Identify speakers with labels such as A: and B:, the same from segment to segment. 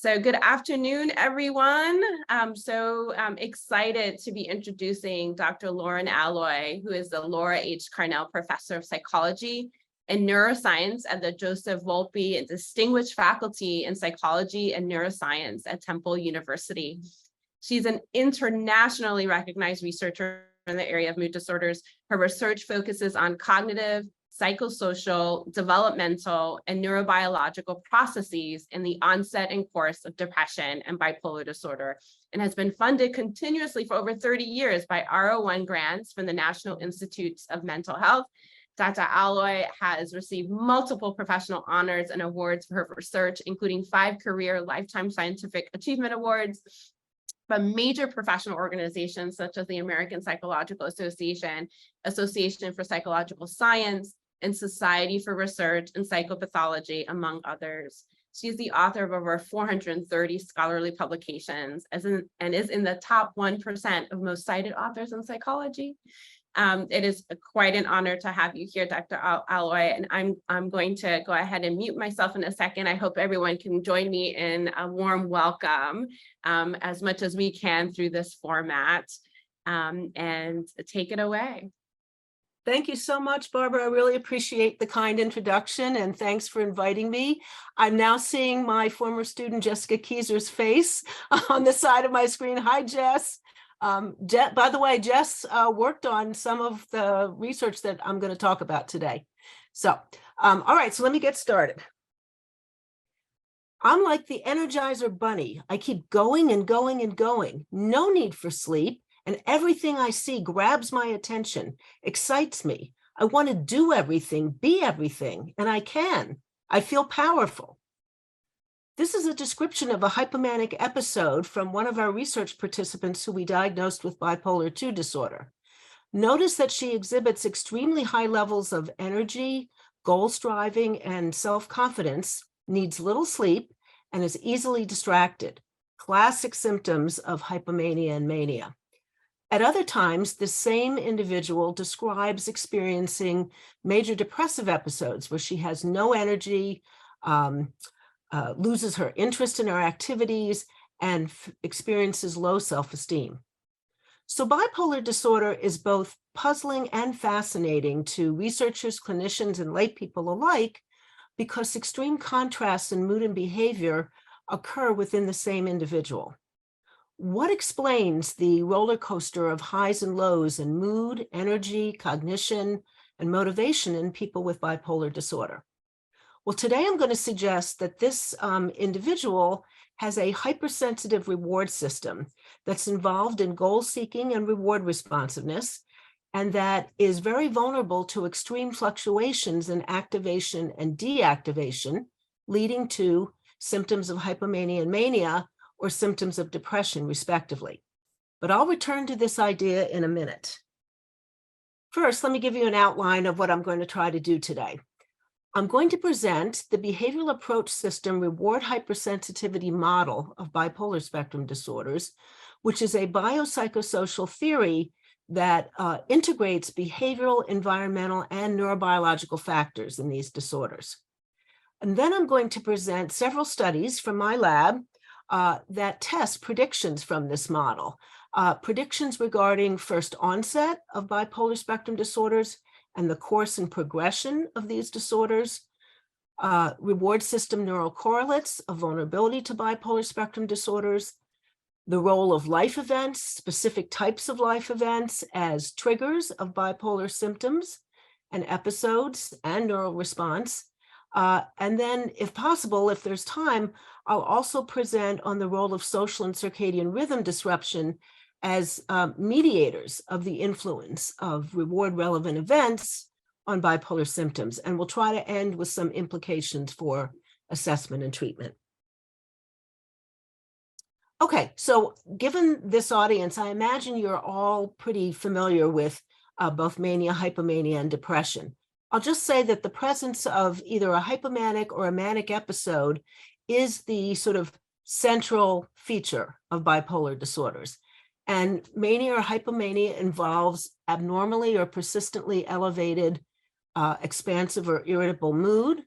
A: So good afternoon, everyone. I'm so excited to be introducing Dr. Lauren Alloy, who is the Laura H. Carnell Professor of Psychology and Neuroscience at the Joseph Wolpe and Distinguished Faculty in Psychology and Neuroscience at Temple University. She's an internationally recognized researcher in the area of mood disorders. Her research focuses on cognitive, psychosocial, developmental, and neurobiological processes in the onset and course of depression and bipolar disorder, and has been funded continuously for over 30 years by R01 grants from the National Institutes of Mental Health. Dr. Alloy has received multiple professional honors and awards for her research, including 5 career Lifetime Scientific Achievement Awards from major professional organizations such as the American Psychological Association, Association for Psychological Science, and Society for Research in Psychopathology, among others. She is the author of over 430 scholarly publications and is in the top 1% of most cited authors in psychology. It is quite an honor to have you here, Dr. Alloy, and I'm going to go ahead and mute myself in a second. I hope everyone can join me in a warm welcome as much as we can through this format, and take it away.
B: Thank you so much, Barbara. I really appreciate the kind introduction, and thanks for inviting me. I'm now seeing my former student, Jessica Keyser's face on the side of my screen. Hi, Jess. By the way, Jess worked on some of the research that I'm going to talk about today. So, all right, so let me get started. I'm like the Energizer Bunny. I keep going and going and going. No need for sleep. And everything I see grabs my attention, excites me. I want to do everything, be everything, and I can. I feel powerful. This is a description of a hypomanic episode from one of our research participants who we diagnosed with bipolar II disorder. Notice that she exhibits extremely high levels of energy, goal striving, and self-confidence, needs little sleep, and is easily distracted. Classic symptoms of hypomania and mania. At other times, the same individual describes experiencing major depressive episodes where she has no energy, loses her interest in her activities, and experiences low self-esteem. So bipolar disorder is both puzzling and fascinating to researchers, clinicians, and lay people alike because extreme contrasts in mood and behavior occur within the same individual. What explains the roller coaster of highs and lows in mood, energy, cognition, and motivation in people with bipolar disorder? Well, today I'm going to suggest that this individual has a hypersensitive reward system that's involved in goal seeking and reward responsiveness, and that is very vulnerable to extreme fluctuations in activation and deactivation, leading to symptoms of hypomania and mania, or symptoms of depression, respectively. But I'll return to this idea in a minute. First, let me give you an outline of what I'm going to try to do today. I'm going to present the behavioral approach system reward hypersensitivity model of bipolar spectrum disorders, which is a biopsychosocial theory that integrates behavioral, environmental, and neurobiological factors in these disorders. And then I'm going to present several studies from my lab that test predictions from this model, predictions regarding first onset of bipolar spectrum disorders and the course and progression of these disorders, reward system neural correlates of vulnerability to bipolar spectrum disorders, the role of life events, specific types of life events as triggers of bipolar symptoms and episodes and neural response. And then, if possible, if there's time, I'll also present on the role of social and circadian rhythm disruption as mediators of the influence of reward-relevant events on bipolar symptoms. And we'll try to end with some implications for assessment and treatment. Okay, so given this audience, I imagine you're all pretty familiar with both mania, hypomania, and depression. I'll just say that the presence of either a hypomanic or a manic episode is the sort of central feature of bipolar disorders. And mania or hypomania involves abnormally or persistently elevated, expansive or irritable mood,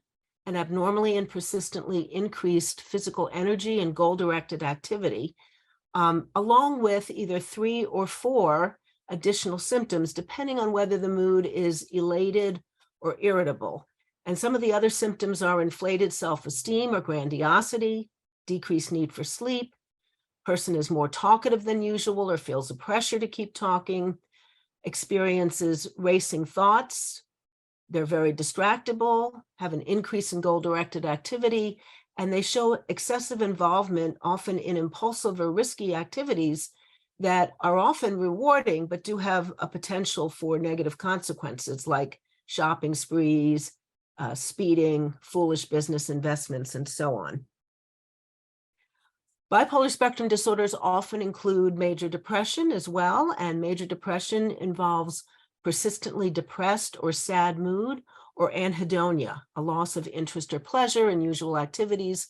B: an abnormally and persistently increased physical energy and goal-directed activity, along with either 3 or 4 additional symptoms, depending on whether the mood is elated or irritable. And some of the other symptoms are inflated self-esteem or grandiosity, decreased need for sleep, person is more talkative than usual or feels a pressure to keep talking, experiences racing thoughts, they're very distractible, have an increase in goal-directed activity, and they show excessive involvement, often in impulsive or risky activities that are often rewarding, but do have a potential for negative consequences like shopping sprees, speeding, foolish business investments, and so on. Bipolar spectrum disorders often include major depression as well, and major depression involves persistently depressed or sad mood, or anhedonia, a loss of interest or pleasure in usual activities,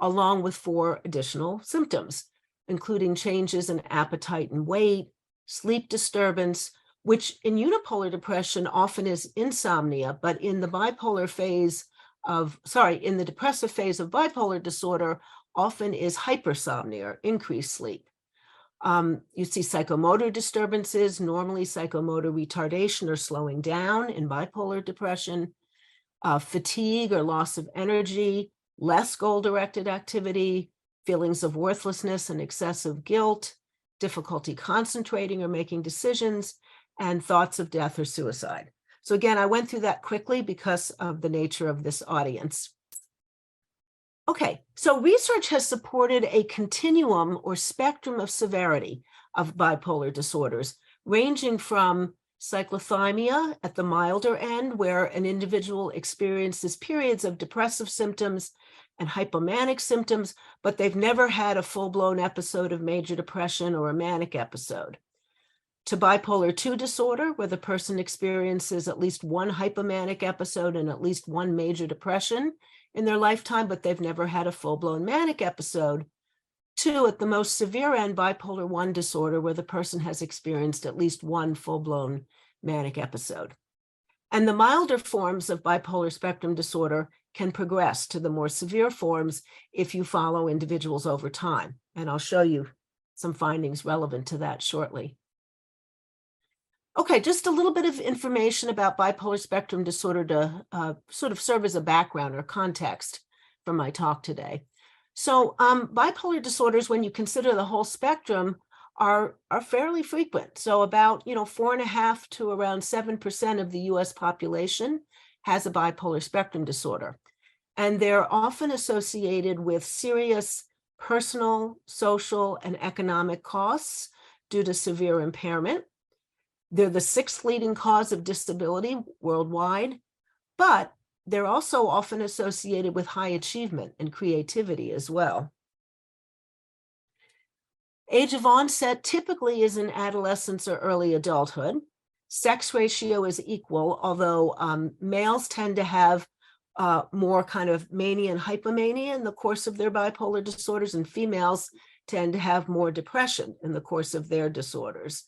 B: along with 4 additional symptoms, including changes in appetite and weight, sleep disturbance, which in unipolar depression often is insomnia, but in the bipolar phase of, in the depressive phase of bipolar disorder, often is hypersomnia, or increased sleep. You see psychomotor disturbances, normally psychomotor retardation or slowing down in bipolar depression, fatigue or loss of energy, less goal-directed activity, feelings of worthlessness and excessive guilt, difficulty concentrating or making decisions, and thoughts of death or suicide. So again, I went through that quickly because of the nature of this audience. Okay, so research has supported a continuum or spectrum of severity of bipolar disorders, ranging from cyclothymia at the milder end, where an individual experiences periods of depressive symptoms and hypomanic symptoms, but they've never had a full-blown episode of major depression or a manic episode, to bipolar 2 disorder, where the person experiences at least 1 hypomanic episode and at least 1 major depression in their lifetime, but they've never had a full-blown manic episode, to, at the most severe end, bipolar 1 disorder, where the person has experienced at least 1 full-blown manic episode. And the milder forms of bipolar spectrum disorder can progress to the more severe forms if you follow individuals over time. And I'll show you some findings relevant to that shortly. Okay, just a little bit of information about bipolar spectrum disorder to sort of serve as a background or context for my talk today. So bipolar disorders, when you consider the whole spectrum, are fairly frequent. So about 4.5 to around 7% of the US population has a bipolar spectrum disorder. And they're often associated with serious personal, social, and economic costs due to severe impairment. They're the 6th leading cause of disability worldwide, but they're also often associated with high achievement and creativity as well. Age of onset typically is in adolescence or early adulthood. Sex ratio is equal, although males tend to have more kind of mania and hypomania in the course of their bipolar disorders, and females tend to have more depression in the course of their disorders.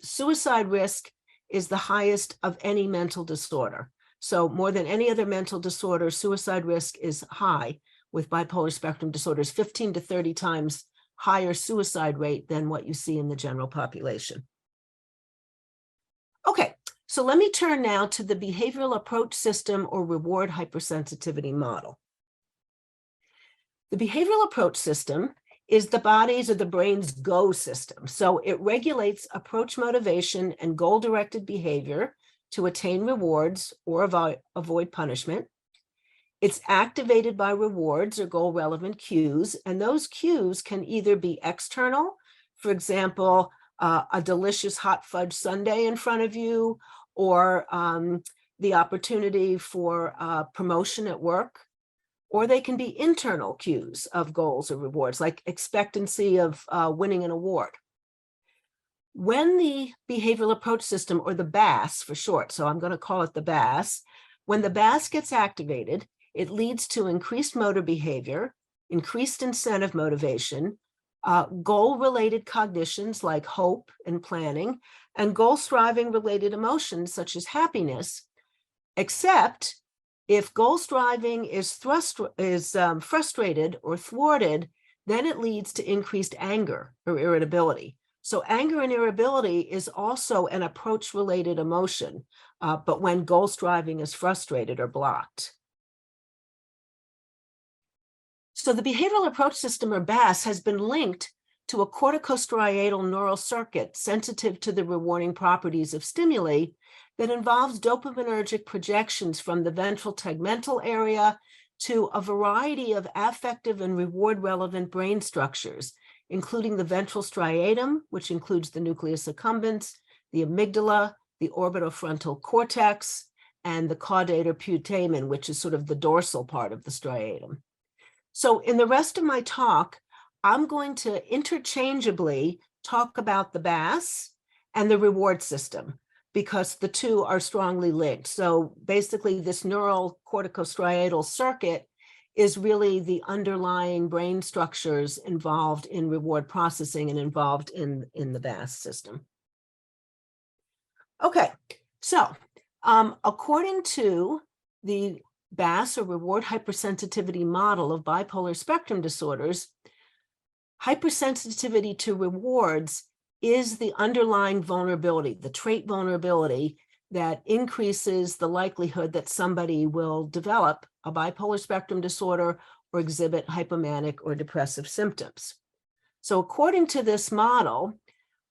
B: Suicide risk is the highest of any mental disorder. So more than any other mental disorder, suicide risk is high with bipolar spectrum disorders, 15 to 30 times higher suicide rate than what you see in the general population. Okay, so let me turn now to the behavioral approach system or reward hypersensitivity model. The behavioral approach system is the body's or the brain's go system. So it regulates approach motivation and goal-directed behavior to attain rewards or avoid punishment. It's activated by rewards or goal-relevant cues, and those cues can either be external, for example, a delicious hot fudge sundae in front of you, or the opportunity for promotion at work, or they can be internal cues of goals or rewards, like expectancy of winning an award. When the behavioral approach system, or the BAS for short, so I'm going to call it the BAS, when the BAS gets activated, it leads to increased motor behavior, increased incentive motivation, goal-related cognitions like hope and planning, and goal-striving related emotions such as happiness, except If goal striving is frustrated or thwarted, then it leads to increased anger or irritability. So anger and irritability is also an approach-related emotion, but when goal striving is frustrated or blocked. So the behavioral approach system, or BAS, has been linked to a corticostriatal neural circuit sensitive to the rewarding properties of stimuli that involves dopaminergic projections from the ventral tegmental area to a variety of affective and reward-relevant brain structures, including the ventral striatum, which includes the nucleus accumbens, the amygdala, the orbitofrontal cortex, and the caudate or putamen, which is sort of the dorsal part of the striatum. So in the rest of my talk, I'm going to interchangeably talk about the BAS and the reward system, because the two are strongly linked. So basically, this neural corticostriatal circuit is really the underlying brain structures involved in reward processing and involved in the BAS system. Okay, so according to the BAS, or reward hypersensitivity model of bipolar spectrum disorders, hypersensitivity to rewards is the underlying vulnerability, the trait vulnerability that increases the likelihood that somebody will develop a bipolar spectrum disorder or exhibit hypomanic or depressive symptoms. So according to this model,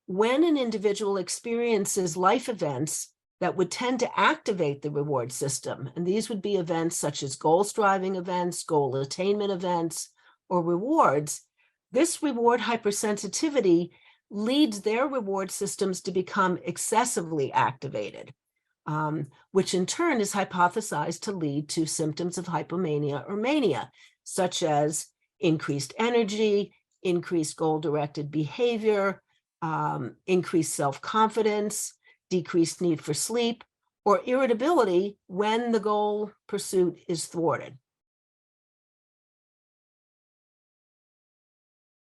B: when an individual experiences life events that would tend to activate the reward system, and these would be events such as goal striving events, goal attainment events, or rewards, this reward hypersensitivity leads their reward systems to become excessively activated, which in turn is hypothesized to lead to symptoms of hypomania or mania, such as increased energy, increased goal-directed behavior, increased self-confidence, decreased need for sleep, or irritability when the goal pursuit is thwarted.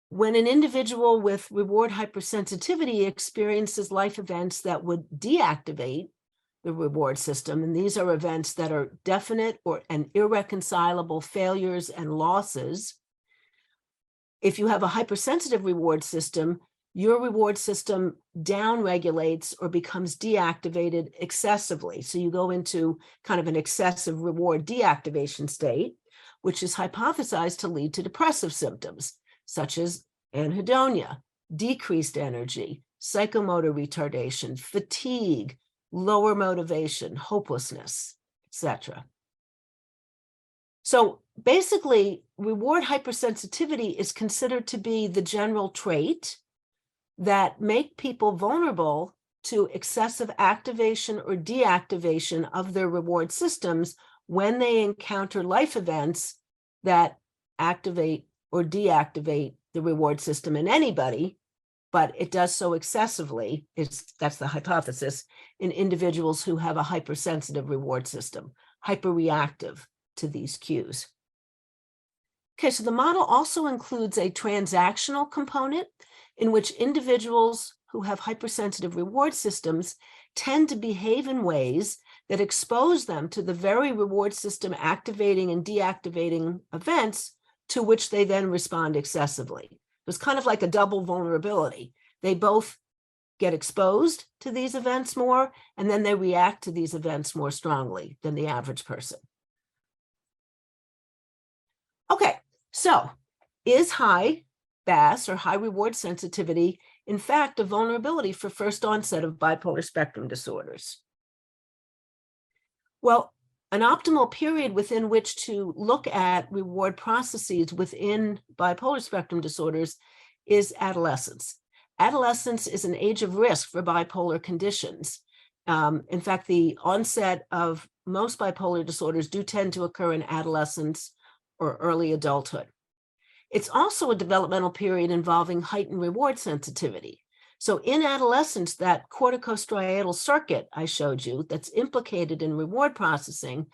B: When an individual with reward hypersensitivity experiences life events that would deactivate the reward system, and these are events that are definite and irreconcilable failures and losses, if you have a hypersensitive reward system, your reward system downregulates or becomes deactivated excessively. So you go into kind of an excessive reward deactivation state, which is hypothesized to lead to depressive symptoms, such as anhedonia, decreased energy, psychomotor retardation, fatigue, lower motivation, hopelessness, etc. So basically, reward hypersensitivity is considered to be the general trait that make people vulnerable to excessive activation or deactivation of their reward systems when they encounter life events that activate or deactivate the reward system in anybody, but it does so excessively, that's the hypothesis, in individuals who have a hypersensitive reward system, hyperreactive to these cues. Okay, so the model also includes a transactional component in which individuals who have hypersensitive reward systems tend to behave in ways that expose them to the very reward system activating and deactivating events to which they then respond excessively. It's kind of like a double vulnerability. They both get exposed to these events more, and then they react to these events more strongly than the average person. Okay, so is high BAS or high reward sensitivity in fact a vulnerability for first onset of bipolar spectrum disorders? Well, an optimal period within which to look at reward processes within bipolar spectrum disorders is adolescence. Adolescence is an age of risk for bipolar conditions. In fact, the onset of most bipolar disorders do tend to occur in adolescence or early adulthood. It's also a developmental period involving heightened reward sensitivity. So in adolescence, that corticostriatal circuit I showed you that's implicated in reward processing,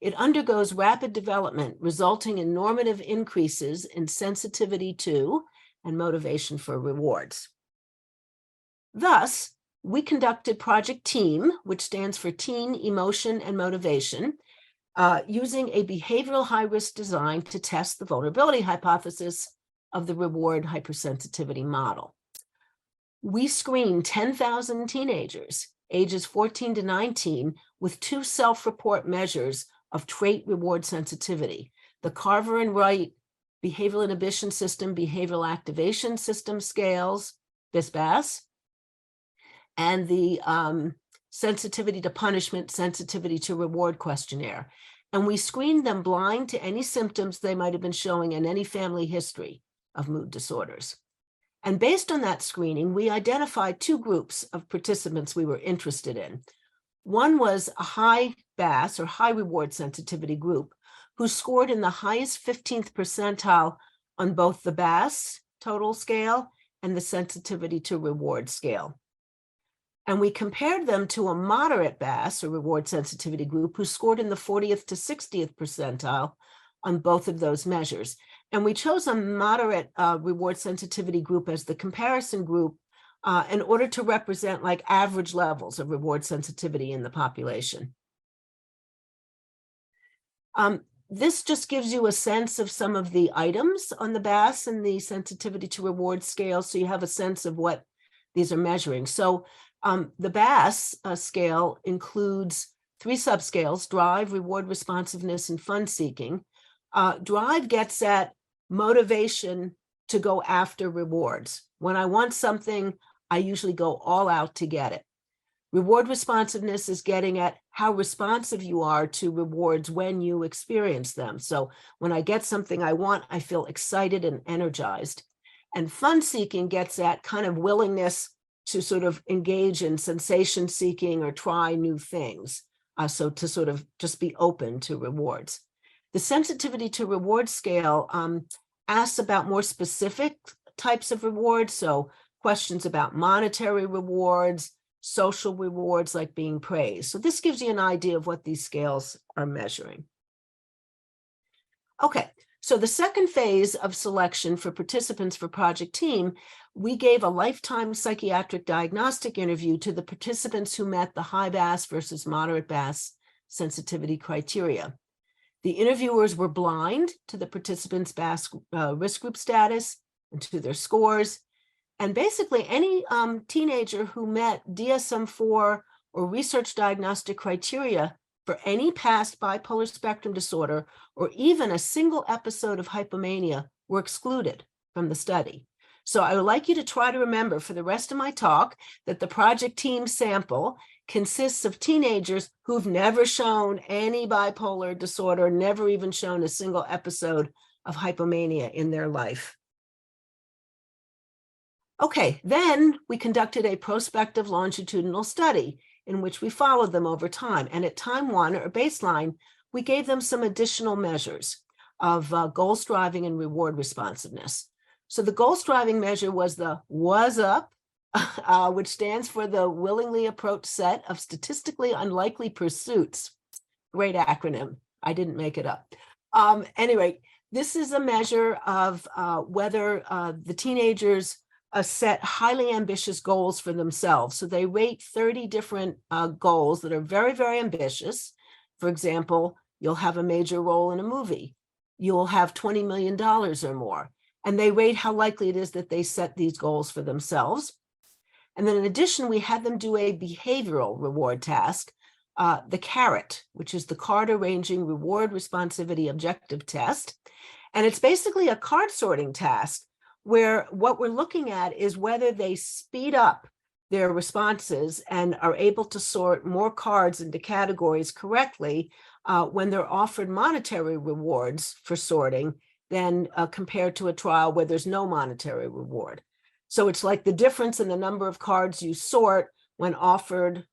B: it undergoes rapid development, resulting in normative increases in sensitivity to and motivation for rewards. Thus, we conducted Project TEAM, which stands for Teen Emotion and Motivation, using a behavioral high-risk design to test the vulnerability hypothesis of the reward hypersensitivity model. We screened 10,000 teenagers, ages 14 to 19, with 2 self-report measures of trait reward sensitivity, the Carver and Wright Behavioral Inhibition System, Behavioral Activation System scales, BIS-BAS, and the sensitivity to punishment, sensitivity to reward questionnaire. And we screened them blind to any symptoms they might have been showing and any family history of mood disorders. And based on that screening, we identified 2 groups of participants we were interested in. One was a high BAS or high reward sensitivity group who scored in the highest 15th percentile on both the BAS total scale and the sensitivity to reward scale. And we compared them to a moderate BAS or reward sensitivity group who scored in the 40th to 60th percentile on both of those measures. And we chose a moderate reward sensitivity group as the comparison group in order to represent like average levels of reward sensitivity in the population. This just gives you a sense of some of the items on the BAS and the sensitivity to reward scale, so you have a sense of what these are measuring. So the BAS scale includes 3 subscales: drive, reward responsiveness, and fun seeking. Drive gets at motivation to go after rewards. When I want something, I usually go all out to get it. Reward responsiveness is getting at how responsive you are to rewards when you experience them. So when I get something I want, I feel excited and energized. And fun seeking gets at kind of willingness to sort of engage in sensation seeking or try new things. So to sort of just be open to rewards. The sensitivity to reward scale asks about more specific types of rewards. So questions about monetary rewards, social rewards like being praised. So this gives you an idea of what these scales are measuring. Okay, so the second phase of selection for participants for Project Team, we gave a lifetime psychiatric diagnostic interview to the participants who met the high BAS versus moderate BAS sensitivity criteria. The interviewers were blind to the participants' BAS risk group status and to their scores. And basically any teenager who met DSM-4 or research diagnostic criteria for any past bipolar spectrum disorder or even a single episode of hypomania were excluded from the study. So I would like you to try to remember for the rest of my talk that the Project Team sample consists of teenagers who've never shown any bipolar disorder, never even shown a single episode of hypomania in their life. Okay, then we conducted a prospective longitudinal study in which we followed them over time. And at time 1 or baseline, we gave them some additional measures of goal striving and reward responsiveness. So the goal striving measure was the WAS UP, which stands for the willingly approached set of statistically unlikely pursuits. Great acronym. I didn't make it up. Anyway, this is a measure of whether the teenagers set highly ambitious goals for themselves. So they rate 30 different goals that are very, very ambitious. For example, you'll have a major role in a movie. You'll have $20 million or more. And they rate how likely it is that they set these goals for themselves. And then in addition, we had them do a behavioral reward task, the CARROT, which is the Card Arranging Reward Responsivity Objective Test. And it's basically a card sorting task where what we're looking at is whether they speed up their responses and are able to sort more cards into categories correctly when they're offered monetary rewards for sorting than compared to a trial where there's no monetary reward. So it's like the difference in the number of cards you sort when offered,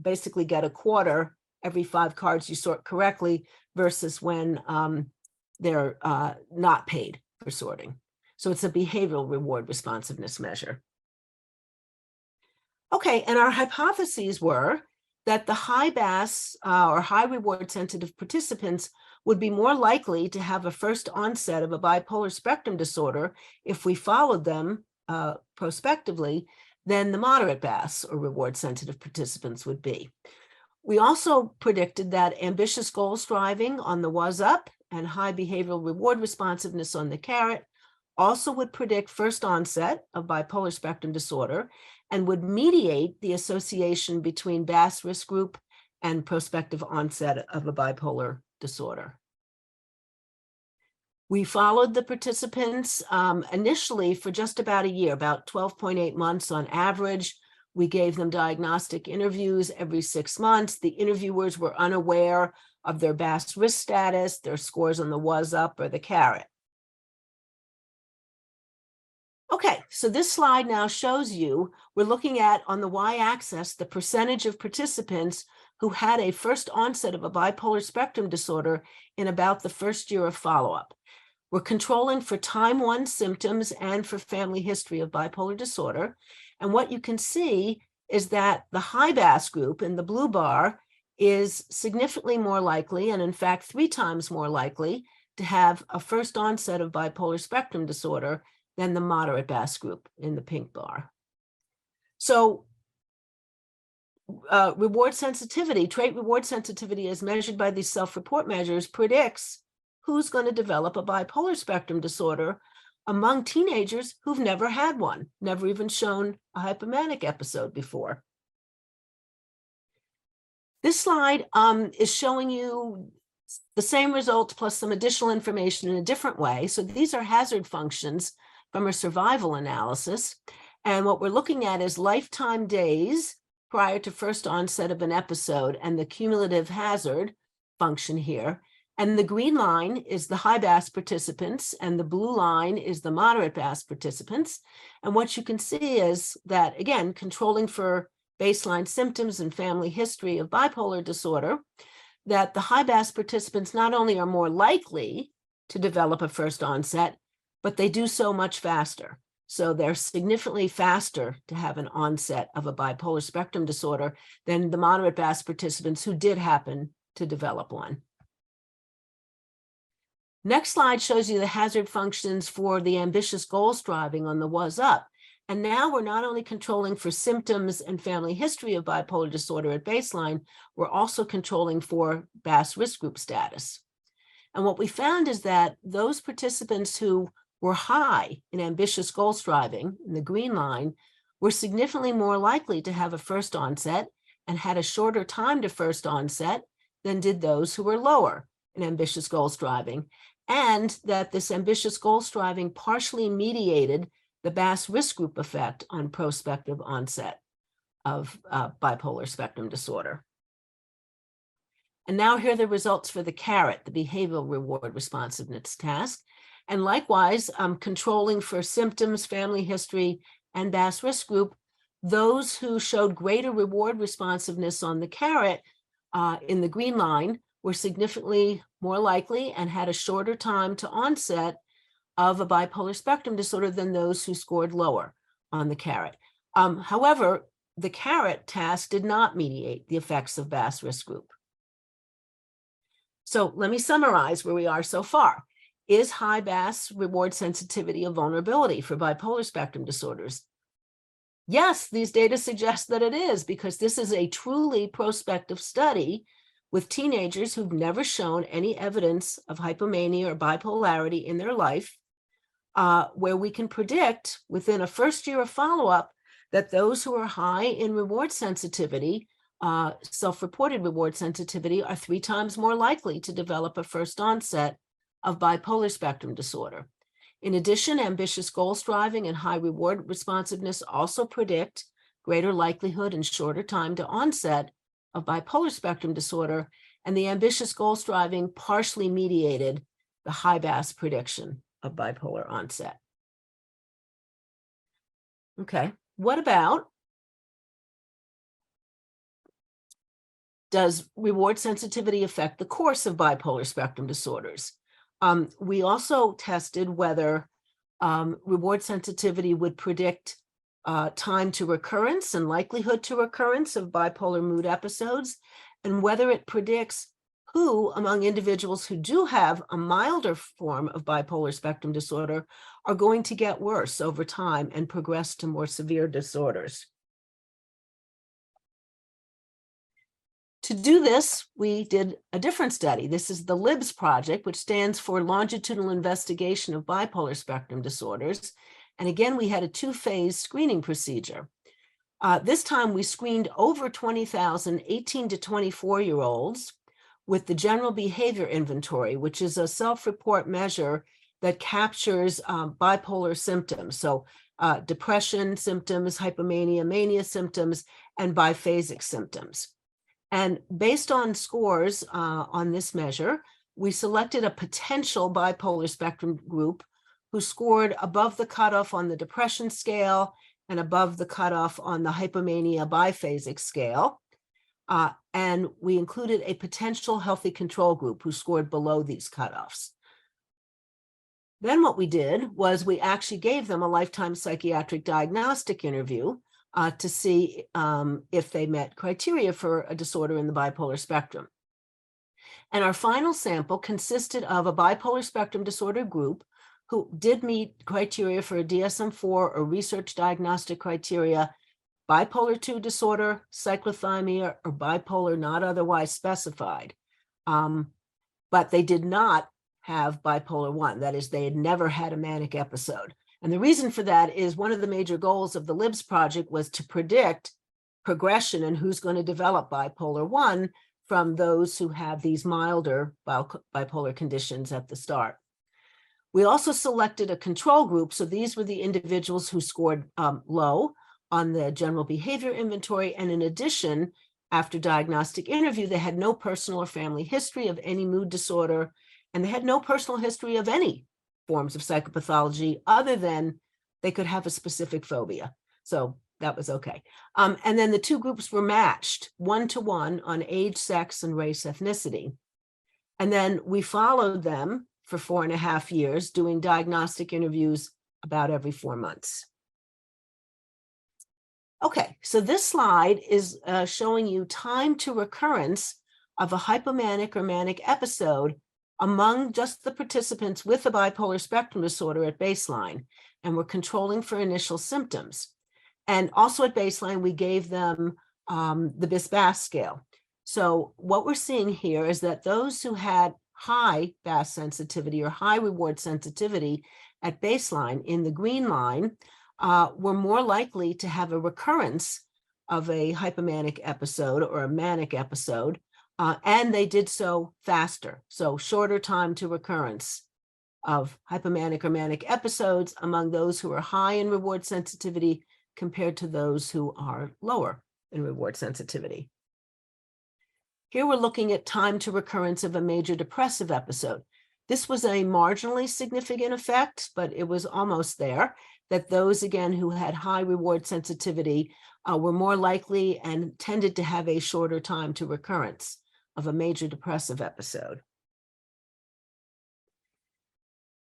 B: basically get a quarter every 5 cards you sort correctly versus when they're not paid for sorting. So it's a behavioral reward responsiveness measure. Okay, and our hypotheses were that the high BAS or high reward sensitive participants would be more likely to have a first onset of a bipolar spectrum disorder if we followed them prospectively than the moderate BAS or reward sensitive participants would be. We also predicted that ambitious goal striving on the was up and high behavioral reward responsiveness on the carrot also would predict first onset of bipolar spectrum disorder and would mediate the association between BAS risk group and prospective onset of a bipolar disorder. We followed the participants initially for just about a year, about 12.8 months on average. We gave them diagnostic interviews every 6 months. The interviewers were unaware of their BAS risk status, their scores on the was up or the carrot. Okay, so this slide now shows you, we're looking at on the y-axis, the percentage of participants who had a first onset of a bipolar spectrum disorder in about the first year of follow-up. We're controlling for time 1 symptoms and for family history of bipolar disorder. And what you can see is that the high BAS group in the blue bar is significantly more likely, and in fact, 3 times more likely to have a first onset of bipolar spectrum disorder than the moderate BAS group in the pink bar. So reward sensitivity, trait reward sensitivity as measured by these self-report measures predicts who's going to develop a bipolar spectrum disorder among teenagers who've never had one, never even shown a hypomanic episode before. This slide is showing you the same results plus some additional information in a different way. So these are hazard functions from a survival analysis. And what we're looking at is lifetime days prior to first onset of an episode and the cumulative hazard function here. And the green line is the high BAS participants, and the blue line is the moderate BAS participants. And what you can see is that, again, controlling for baseline symptoms and family history of bipolar disorder, that the high BAS participants not only are more likely to develop a first onset, but they do so much faster. So they're significantly faster to have an onset of a bipolar spectrum disorder than the moderate BAS participants who did happen to develop one. Next slide shows you the hazard functions for the ambitious goal striving on the was up. And now we're not only controlling for symptoms and family history of bipolar disorder at baseline, we're also controlling for BAS risk group status. And what we found is that those participants who were high in ambitious goal striving, in the green line, were significantly more likely to have a first onset and had a shorter time to first onset than did those who were lower in ambitious goal striving, and that this ambitious goal striving partially mediated the BAS risk group effect on prospective onset of bipolar spectrum disorder. And now here are the results for the carrot, the behavioral reward responsiveness task. And likewise, controlling for symptoms, family history, and BAS risk group, those who showed greater reward responsiveness on the carrot in the green line were significantly more likely and had a shorter time to onset of a bipolar spectrum disorder than those who scored lower on the carrot. However, the carrot task did not mediate the effects of BAS risk group. So let me summarize where we are so far. Is high BAS reward sensitivity a vulnerability for bipolar spectrum disorders? Yes, these data suggest that it is, because this is a truly prospective study with teenagers who've never shown any evidence of hypomania or bipolarity in their life, where we can predict within a first year of follow-up that those who are high in reward sensitivity, self-reported reward sensitivity, are 3 times more likely to develop a first onset of bipolar spectrum disorder. In addition, ambitious goal striving and high reward responsiveness also predict greater likelihood and shorter time to onset of bipolar spectrum disorder, and the ambitious goal striving partially mediated the high BAS prediction of bipolar onset. Okay, what about, does reward sensitivity affect the course of bipolar spectrum disorders? We also tested whether reward sensitivity would predict time to recurrence and likelihood to recurrence of bipolar mood episodes, and whether it predicts who among individuals who do have a milder form of bipolar spectrum disorder are going to get worse over time and progress to more severe disorders. To do this, we did a different study. This is the LIBS project, which stands for Longitudinal Investigation of Bipolar Spectrum Disorders. And again, we had a two-phase screening procedure. This time we screened over 20,000 18 to 24-year-olds with the General Behavior Inventory, which is a self-report measure that captures bipolar symptoms. So depression symptoms, hypomania, mania symptoms, and biphasic symptoms. And based on scores on this measure, we selected a potential bipolar spectrum group who scored above the cutoff on the depression scale and above the cutoff on the hypomania biphasic scale. And we included a potential healthy control group who scored below these cutoffs. Then what we did was we actually gave them a lifetime psychiatric diagnostic interview to see if they met criteria for a disorder in the bipolar spectrum. And our final sample consisted of a bipolar spectrum disorder group who did meet criteria for a DSM-4 or research diagnostic criteria, bipolar 2 disorder, cyclothymia, or bipolar not otherwise specified. But they did not have bipolar 1. That is, they had never had a manic episode. And the reason for that is one of the major goals of the LIBS project was to predict progression and who's going to develop bipolar 1 from those who have these milder bipolar conditions at the start. We also selected a control group. So these were the individuals who scored low on the General Behavior Inventory. And in addition, after diagnostic interview, they had no personal or family history of any mood disorder, and they had no personal history of any forms of psychopathology other than they could have a specific phobia. So that was okay. And then the two groups were matched 1-to-1 on age, sex, and race ethnicity. And then we followed them for 4.5 years, doing diagnostic interviews about every 4 months. Okay, so this slide is showing you time to recurrence of a hypomanic or manic episode among just the participants with a bipolar spectrum disorder at baseline, and we're controlling for initial symptoms. And also at baseline, we gave them the BIS-BAS scale. So what we're seeing here is that those who had high BAS sensitivity or high reward sensitivity at baseline in the green line were more likely to have a recurrence of a hypomanic episode or a manic episode, and they did so faster, so shorter time to recurrence of hypomanic or manic episodes among those who are high in reward sensitivity compared to those who are lower in reward sensitivity. Here we're looking at time to recurrence of a major depressive episode. This was a marginally significant effect, but it was almost there, that those, again, who had high reward sensitivity were more likely and tended to have a shorter time to recurrence of a major depressive episode.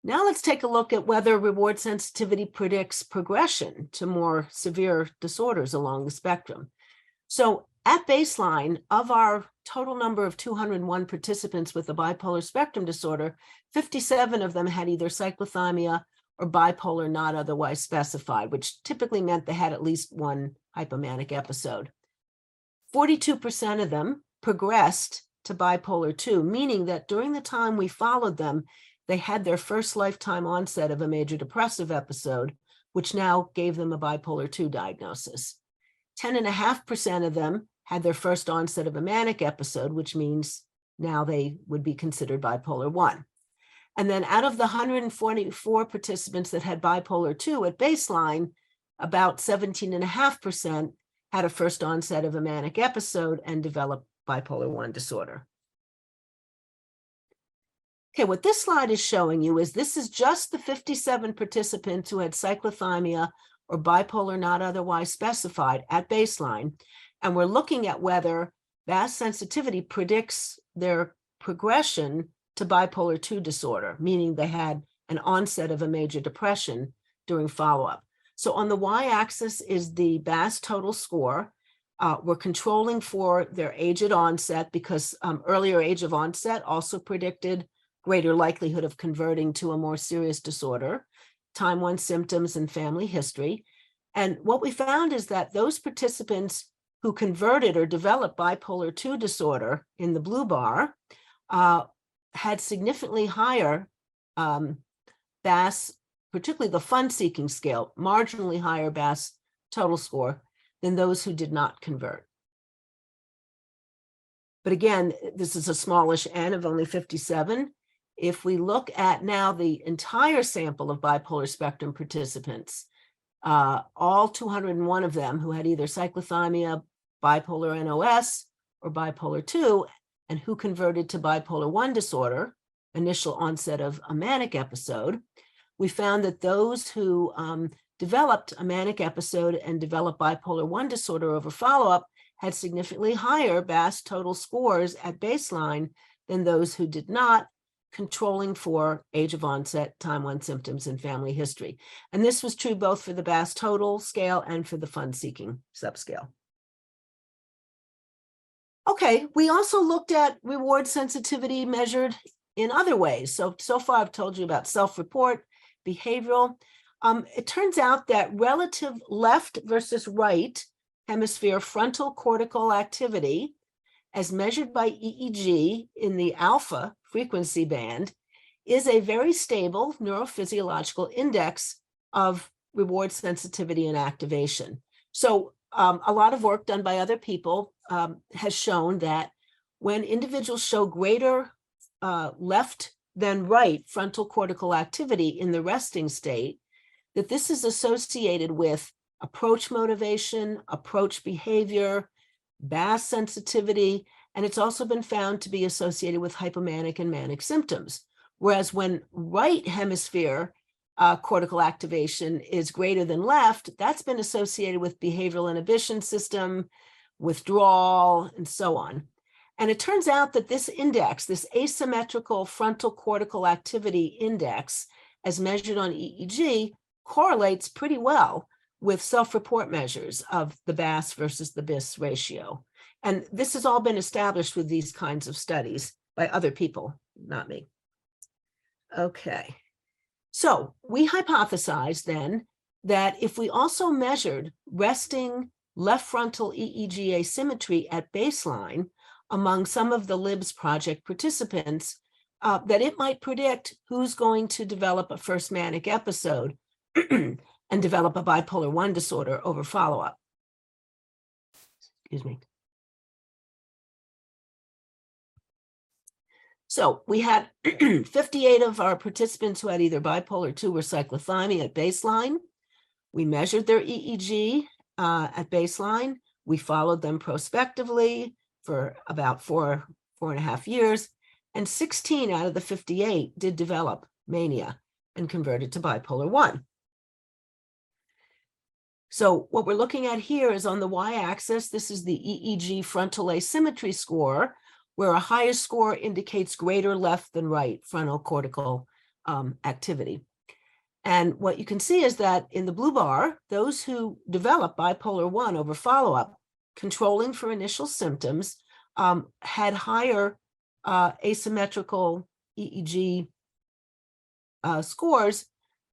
B: Now let's take a look at whether reward sensitivity predicts progression to more severe disorders along the spectrum. So at baseline, of our total number of 201 participants with a bipolar spectrum disorder, 57 of them had either cyclothymia or bipolar not otherwise specified, which typically meant they had at least one hypomanic episode. 42% of them progressed to bipolar 2, meaning that during the time we followed them, they had their first lifetime onset of a major depressive episode, which now gave them a bipolar 2 diagnosis. 10.5% of them had their first onset of a manic episode, which means now they would be considered bipolar 1. And then out of the 144 participants that had bipolar 2 at baseline, about 17.5% had a first onset of a manic episode and developed bipolar 1 disorder. Okay, what this slide is showing you is this is just the 57 participants who had cyclothymia or bipolar not otherwise specified at baseline. And we're looking at whether BAS sensitivity predicts their progression to bipolar 2 disorder, meaning they had an onset of a major depression during follow-up. So on the y-axis is the BAS total score. We're controlling for their age at onset because earlier age of onset also predicted greater likelihood of converting to a more serious disorder, time 1 symptoms, and family history. And what we found is that those participants who converted or developed bipolar 2 disorder in the blue bar had significantly higher BAS, particularly the fun-seeking scale, marginally higher BAS total score than those who did not convert. But again, this is a smallish N of only 57. If we look at now the entire sample of bipolar spectrum participants, all 201 of them who had either cyclothymia, bipolar NOS, or bipolar 2, and who converted to bipolar 1 disorder, initial onset of a manic episode, we found that those who developed a manic episode and developed bipolar 1 disorder over follow-up had significantly higher BAS total scores at baseline than those who did not, controlling for age of onset, time 1 symptoms, and family history. And this was true both for the BAS total scale and for the fun-seeking subscale. Okay, we also looked at reward sensitivity measured in other ways. So far I've told you about self-report, behavioral. It turns out that relative left versus right hemisphere frontal cortical activity, as measured by EEG in the alpha frequency band, is a very stable neurophysiological index of reward sensitivity and activation. So a lot of work done by other people has shown that when individuals show greater left than right frontal cortical activity in the resting state, that this is associated with approach motivation, approach behavior, BAS sensitivity, and it's also been found to be associated with hypomanic and manic symptoms. Whereas when right hemisphere cortical activation is greater than left, that's been associated with behavioral inhibition system, withdrawal, and so on. And it turns out that this index, this asymmetrical frontal cortical activity index, as measured on EEG, correlates pretty well with self-report measures of the BAS versus the BIS ratio. And this has all been established with these kinds of studies by other people, not me. Okay, so we hypothesized then that if we also measured resting left frontal EEG asymmetry at baseline among some of the LIBS project participants, that it might predict who's going to develop a first manic episode and develop a bipolar 1 disorder over follow-up. Excuse me. So we had 58 of our participants who had either bipolar 2 or cyclothymia at baseline. We measured their EEG at baseline. We followed them prospectively for about 4.5 years, and 16 out of the 58 did develop mania and converted to bipolar 1. So what we're looking at here is on the y-axis, this is the EEG frontal asymmetry score, where a higher score indicates greater left than right frontal cortical activity. And what you can see is that in the blue bar, those who develop bipolar 1 over follow-up, controlling for initial symptoms, had higher asymmetrical EEG scores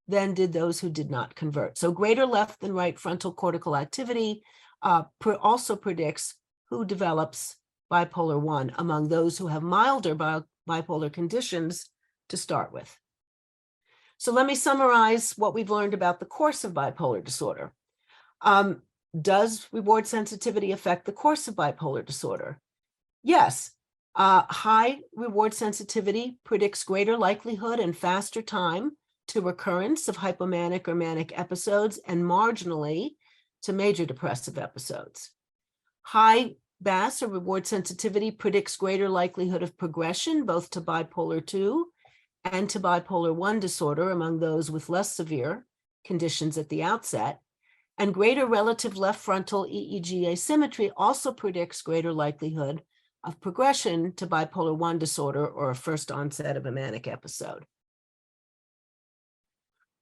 B: than did those who did not convert. So greater left than right frontal cortical activity also predicts who develops bipolar 1 among those who have milder bipolar conditions to start with. So let me summarize what we've learned about the course of bipolar disorder. Does reward sensitivity affect the course of bipolar disorder? Yes. High reward sensitivity predicts greater likelihood and faster time to recurrence of hypomanic or manic episodes and marginally to major depressive episodes. High BAS or reward sensitivity predicts greater likelihood of progression both to bipolar 2 and to bipolar 1 disorder among those with less severe conditions at the outset. And greater relative left frontal EEG asymmetry also predicts greater likelihood of progression to bipolar 1 disorder or a first onset of a manic episode.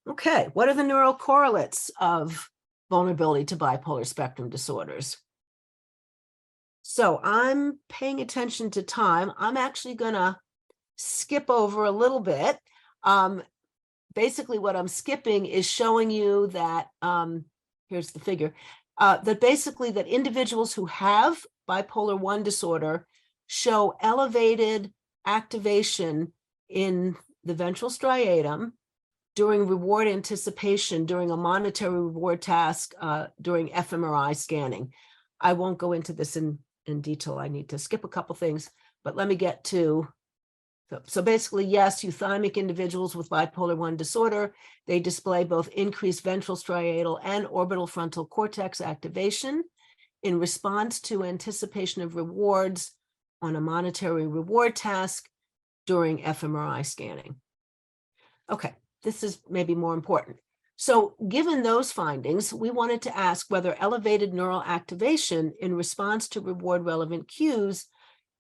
B: Okay, what are the neural correlates of vulnerability to bipolar spectrum disorders? So I'm paying attention to time. I'm actually going to skip over a little bit. Basically, what I'm skipping is showing you that, here's the figure, that basically that individuals who have bipolar 1 disorder show elevated activation in the ventral striatum during reward anticipation, during a monetary reward task, during fMRI scanning. I won't go into this in detail. I need to skip a couple things, but let me get to, so basically, yes, euthymic individuals with bipolar 1 disorder, they display both increased ventral striatal and orbital frontal cortex activation in response to anticipation of rewards on a monetary reward task during fMRI scanning. Okay, this is maybe more important. So given those findings, we wanted to ask whether elevated neural activation in response to reward relevant cues,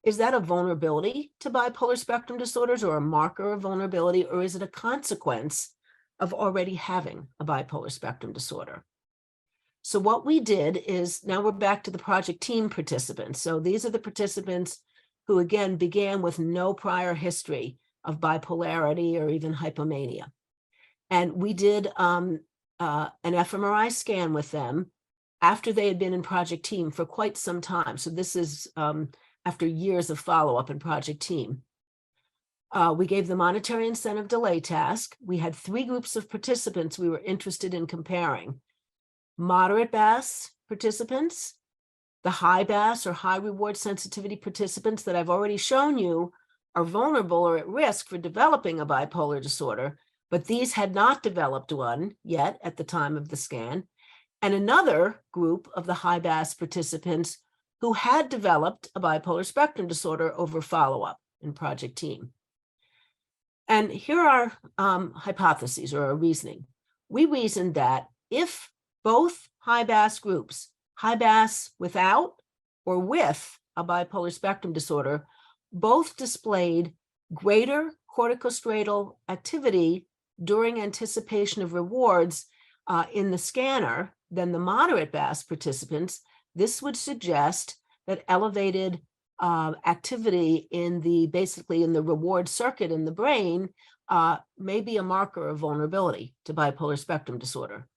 B: is that a vulnerability to bipolar spectrum disorders or a marker of vulnerability, or is it a consequence of already having a bipolar spectrum disorder? So what we did is, now we're back to the project team participants. So these are the participants who, again, began with no prior history of bipolarity or even hypomania. And we did an fMRI scan with them after they had been in project team for quite some time. So this is after years of follow-up in project team. We gave the monetary incentive delay task. We had 3 groups of participants we were interested in comparing. Moderate BAS participants, the high BAS or high reward sensitivity participants that I've already shown you are vulnerable or at risk for developing a bipolar disorder, but these had not developed one yet at the time of the scan, and another group of the high BAS participants who had developed a bipolar spectrum disorder over follow-up in project team. And here are hypotheses or our reasoning. We reasoned that if both high BAS groups, high BAS without or with a bipolar spectrum disorder, both displayed greater corticostriatal activity during anticipation of rewards in the scanner than the moderate BAS participants, this would suggest that elevated activity in basically in the reward circuit in the brain may be a marker of vulnerability to bipolar spectrum disorder.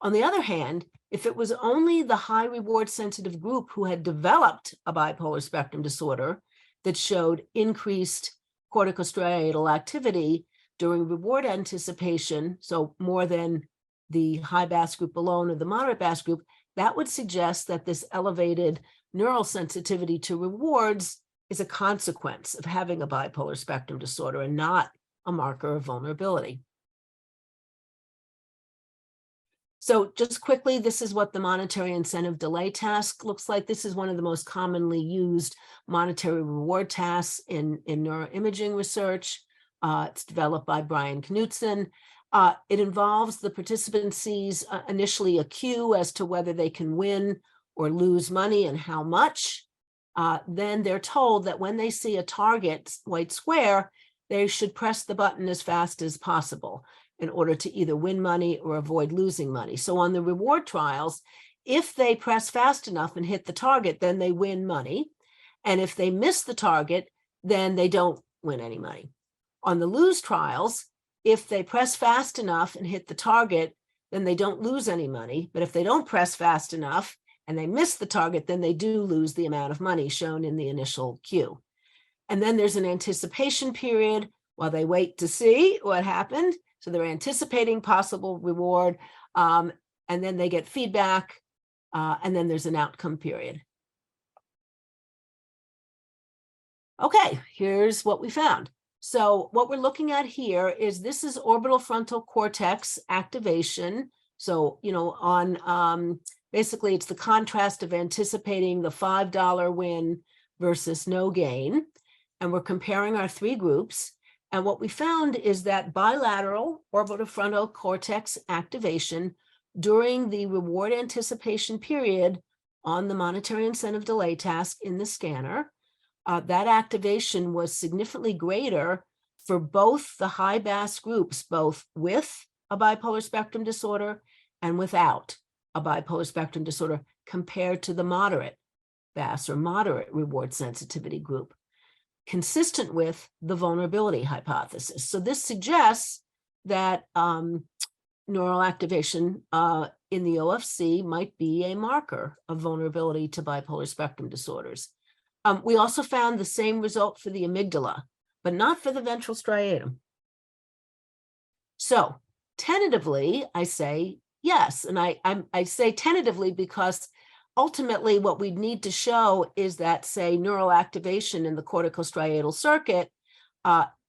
B: On the other hand, if it was only the high reward sensitive group who had developed a bipolar spectrum disorder that showed increased corticostriatal activity during reward anticipation, so more than the high BAS group alone or the moderate BAS group, that would suggest that this elevated neural sensitivity to rewards is a consequence of having a bipolar spectrum disorder and not a marker of vulnerability. So just quickly, this is what the monetary incentive delay task looks like. This is one of the most commonly used monetary reward tasks in neuroimaging research. It's developed by Brian Knudsen. It involves the participant sees initially a cue as to whether they can win or lose money and how much. Then they're told that when they see a target white square, they should press the button as fast as possible in order to either win money or avoid losing money. So on the reward trials, if they press fast enough and hit the target, then they win money. And if they miss the target, then they don't win any money. On the lose trials, if they press fast enough and hit the target, then they don't lose any money. But if they don't press fast enough and they miss the target, then they do lose the amount of money shown in the initial cue. And then there's an anticipation period while they wait to see what happened. So they're anticipating possible reward, and then they get feedback, and then there's an outcome period. Okay, here's what we found. So what we're looking at here is this is orbital frontal cortex activation. So, you know, on basically it's the contrast of anticipating the $5 win versus no gain. And we're comparing our 3 groups. And what we found is that bilateral orbital frontal cortex activation during the reward anticipation period on the monetary incentive delay task in the scanner, that activation was significantly greater for both the high BAS groups, both with a bipolar spectrum disorder and without a bipolar spectrum disorder, compared to the moderate BAS or moderate reward sensitivity group, consistent with the vulnerability hypothesis. So this suggests that neural activation in the OFC might be a marker of vulnerability to bipolar spectrum disorders. We also found the same result for the amygdala, but not for the ventral striatum. So tentatively, I say yes. And I say tentatively because ultimately what we need to show is that, say, neural activation in the corticostriatal circuit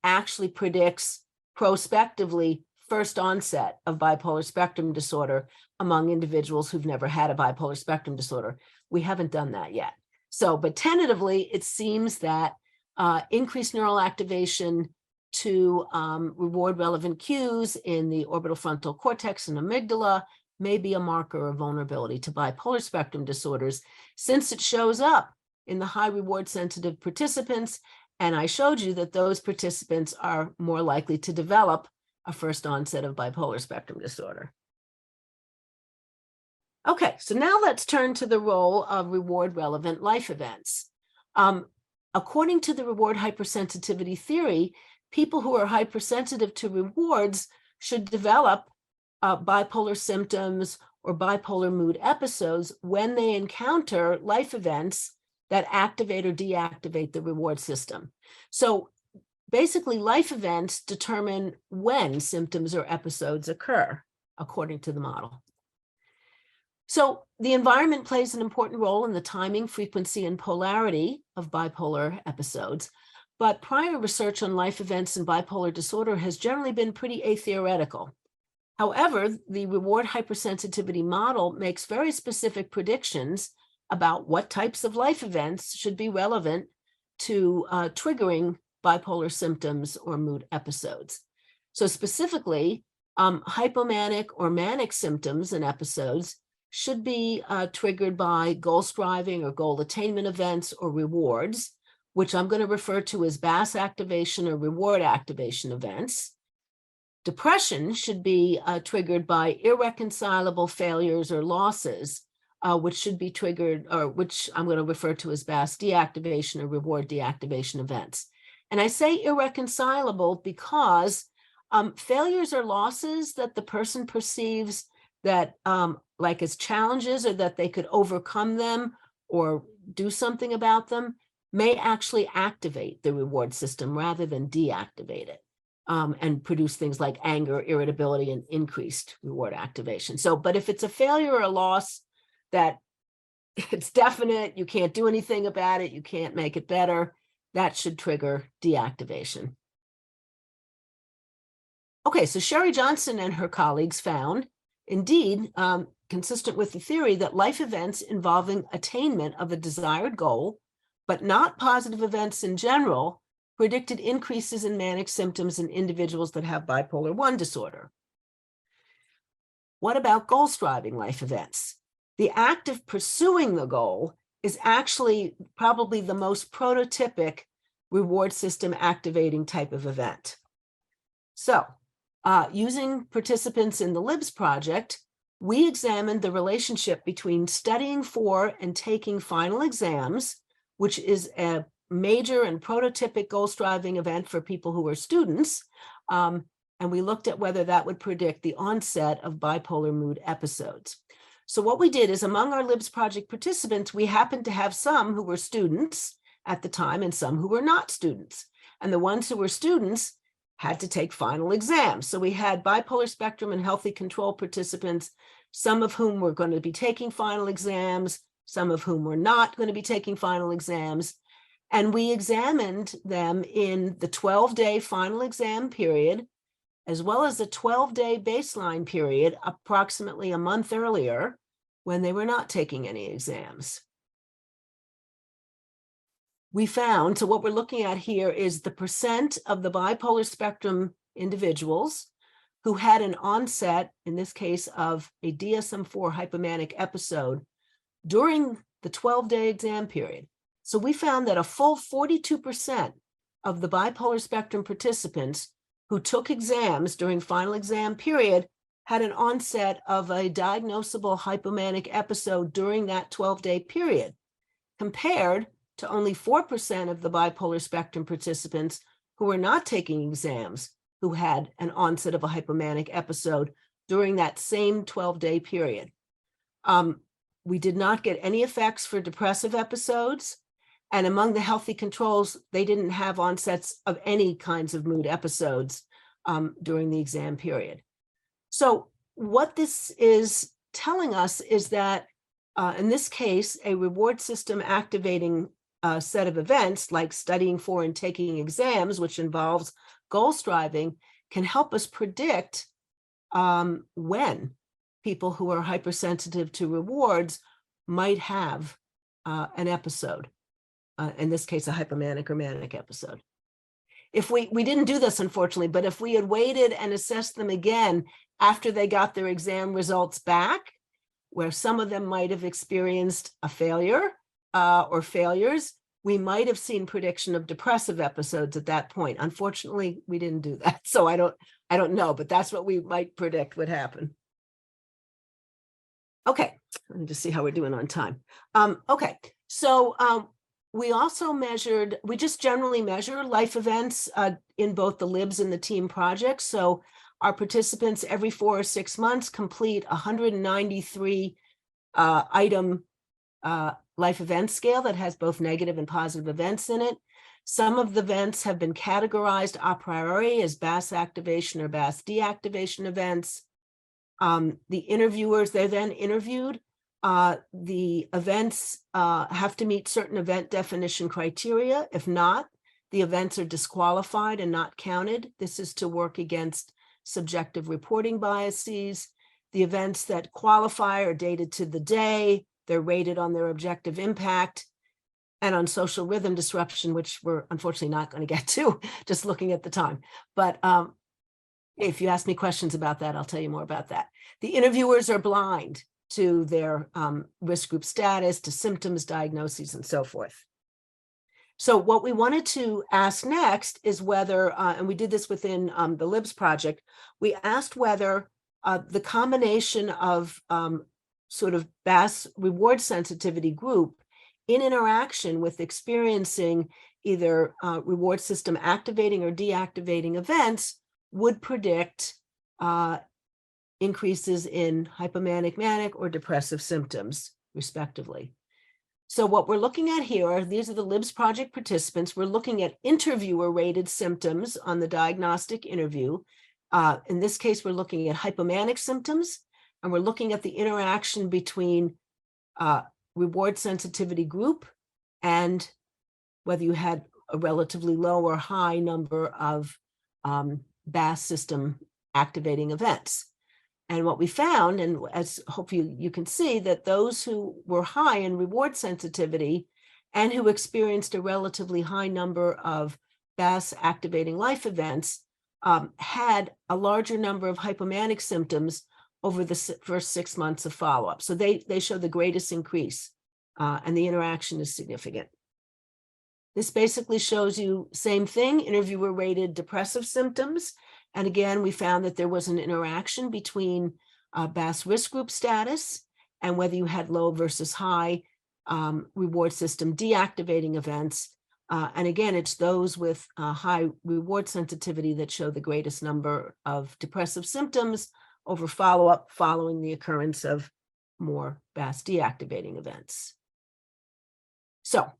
B: actually predicts prospectively first onset of bipolar spectrum disorder among individuals who've never had a bipolar spectrum disorder. We haven't done that yet. So, but tentatively, it seems that increased neural activation to reward relevant cues in the orbital frontal cortex and amygdala may be a marker of vulnerability to bipolar spectrum disorders, since it shows up in the high reward sensitive participants. And I showed you that those participants are more likely to develop a first onset of bipolar spectrum disorder. Okay, so now let's turn to the role of reward relevant life events. According to the reward hypersensitivity theory, people who are hypersensitive to rewards should develop bipolar symptoms or bipolar mood episodes when they encounter life events that activate or deactivate the reward system. So basically, life events determine when symptoms or episodes occur, according to the model. So the environment plays an important role in the timing, frequency, and polarity of bipolar episodes. But prior research on life events in bipolar disorder has generally been pretty atheoretical. However, the reward hypersensitivity model makes very specific predictions about what types of life events should be relevant to triggering bipolar symptoms or mood episodes. So specifically, hypomanic or manic symptoms and episodes should be triggered by goal striving or goal attainment events or rewards, which I'm going to refer to as BAS activation or reward activation events. Depression should be triggered by irreconcilable failures or losses, which should be triggered, or which I'm going to refer to as BAS deactivation or reward deactivation events. And I say irreconcilable because failures or losses that the person perceives that like as challenges, or that they could overcome them or do something about them, may actually activate the reward system rather than deactivate it, and produce things like anger, irritability, and increased reward activation. So, but if it's a failure or a loss that it's definite, you can't do anything about it, you can't make it better, that should trigger deactivation. Okay, so Sherry Johnson and her colleagues found, indeed, consistent with the theory, that life events involving attainment of a desired goal, but not positive events in general, predicted increases in manic symptoms in individuals that have bipolar 1 disorder. What about goal striving life events? The act of pursuing the goal is actually probably the most prototypic reward system activating type of event. So, using participants in the LIBS project, we examined the relationship between studying for and taking final exams, which is a major and prototypic goal striving event for people who are students. And we looked at whether that would predict the onset of bipolar mood episodes. So what we did is, among our LIBS project participants, we happened to have some who were students at the time and some who were not students. And the ones who were students had to take final exams. So we had bipolar spectrum and healthy control participants, some of whom were going to be taking final exams, some of whom were not going to be taking final exams. And we examined them in the 12-day final exam period, as well as the 12-day baseline period, approximately a month earlier, when they were not taking any exams. We found, so what we're looking at here is the percent of the bipolar spectrum individuals who had an onset, in this case, of a DSM-4 hypomanic episode during the 12-day exam period. So we found that a full 42% of the bipolar spectrum participants who took exams during final exam period had an onset of a diagnosable hypomanic episode during that 12-day period, compared to only 4% of the bipolar spectrum participants who were not taking exams who had an onset of a hypomanic episode during that same 12-day period. We did not get any effects for depressive episodes. And among the healthy controls, they didn't have onsets of any kinds of mood episodes during the exam period. So what this is telling us is that, in this case, a reward system activating set of events like studying for and taking exams, which involves goal striving, can help us predict when people who are hypersensitive to rewards might have an episode, in this case, a hypomanic or manic episode. If we didn't do this, unfortunately, but if we had waited and assessed them again after they got their exam results back, where some of them might have experienced a failure or failures, we might have seen prediction of depressive episodes at that point. Unfortunately, we didn't do that. So I don't know, but that's what we might predict would happen. Okay, let me just see how we're doing on time. Okay, so we also we just generally measure life events in both the LIBS and the team projects. So our participants every 4 or 6 months complete 193 item life event scale that has both negative and positive events in it. Some of the events have been categorized a priori as BAS activation or BAS deactivation events. The interviewers, they're then interviewed. The events have to meet certain event definition criteria. If not, the events are disqualified and not counted. This is to work against subjective reporting biases. The events that qualify are dated to the day. They're rated on their objective impact and on social rhythm disruption, which we're unfortunately not going to get to just looking at the time. But if you ask me questions about that, I'll tell you more about that. The interviewers are blind to their risk group status, to symptoms, diagnoses, and so forth. So what we wanted to ask next is whether, and we did this within the LIBS project, we asked whether the combination of sort of BAS reward sensitivity group in interaction with experiencing either reward system activating or deactivating events would predict increases in hypomanic, manic, or depressive symptoms, respectively. So what we're looking at here, these are the LIBS project participants. We're looking at interviewer-rated symptoms on the diagnostic interview. In this case, we're looking at hypomanic symptoms, and we're looking at the interaction between reward sensitivity group and whether you had a relatively low or high number of BAS system activating events. And what we found, and as hopefully you can see, that those who were high in reward sensitivity and who experienced a relatively high number of BAS activating life events had a larger number of hypomanic symptoms over the first 6 months of follow-up. So they show the greatest increase, and the interaction is significant. This basically shows you same thing, interviewer-rated depressive symptoms. And again, we found that there was an interaction between BAS risk group status and whether you had low versus high reward system deactivating events. And again, it's those with high reward sensitivity that show the greatest number of depressive symptoms over follow-up following the occurrence of more BAS deactivating events. So,